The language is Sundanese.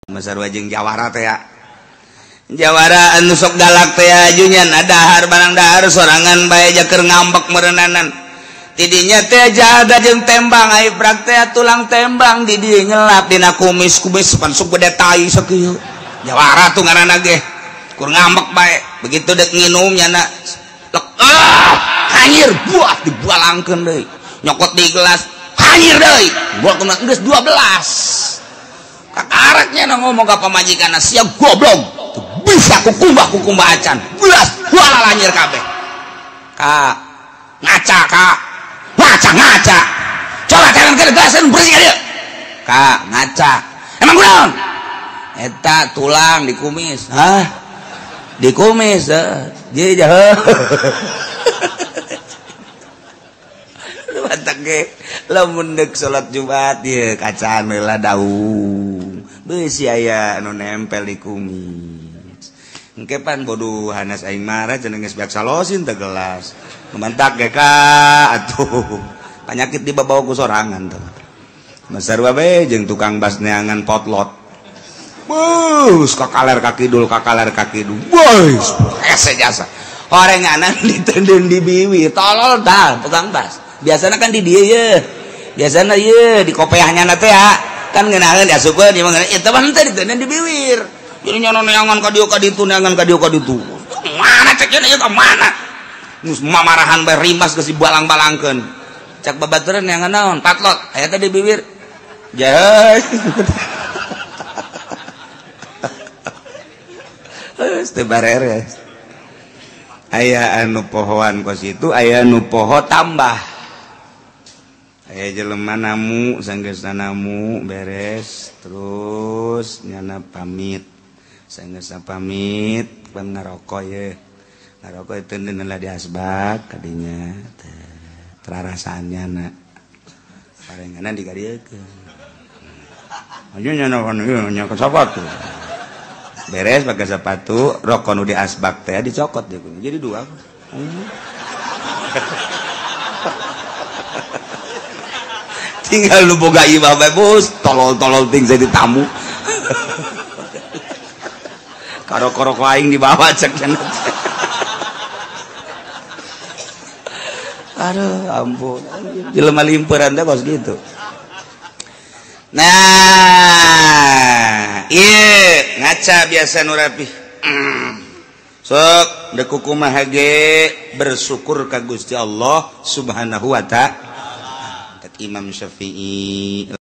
Masar wajeng Jawara teh ya. Jawara anu sok galak teh ajunya dahar barang dahar sorangan bae jaker ngambek merenanan. Tidinya teh jaga jeung tembang ai prak teh tulang tembang di dieu nyelap dina kumis-kumis pan sok gede tai sakieu. Jawara tuh ngaranna ge. Kur ngambek bae. Begitu dek nginum nyana hanyir buah dibualangkeun deui. Nyokot di gelas hanyir deui. Buah kena geus 12. Kakareknya na ngomong ke pamajikan siap goblok bisa kukumbah acan belas wala lanyir kabeh kak ngaca coba tangan ke gelasan bersih dia kak ngaca emang kunaon eta tulang di kumis di kumis jadi mantap ge lamun deuk salat Jumat ieu kacaan heula daung beusi aya anu nempel di kumis engke pan bodoh hanas aing marah cenah geus beak salosin teh gelas mantak ge ka atuh panyakit dibawa ku sorangan teh masar bae jeung tukang bas neangan potlot bus kakaler kaki dul boys ese jasa horenganan ditendeng di biwi tolol dah tukang bas biasanya kan di dia ya biasanya ya di kopeahnya nate ya kan ngenahan ya suka dia mengenai itu kan tadi ditendang di bibir jadi nyono neangan kadieu kaditu mana ceknya ieu ka mana mus mamarahan bae rimas geus dibalang-balangkeun cak babaturan neangan naon patlot aya teh di bibir jay teu bareres aya anu pohoan kos itu aya anu poho tambah aya jelema namu sanggeusna namu beres terus nyana pamit sanggeusna pamit pan ngaroko ye ngaroko teu neula di asbak kadinya terarasannya na parenganan digadiekeun anya nyana kan ieu nya sepatu beres pakai sepatu rokok nu di asbak teh dicokot deh jadi dua tinggal lu boga imah bae bos tolol ting jadi tamu karo-karo aing dibawa cek cenah aduh ampun jelema limperan teh kos gitu nah ieu ngaca biasa nu rapih sok deuk kumaha ge bersyukur ka Gusti Allah Subhanahu wa ta'ala Imam Syafi'i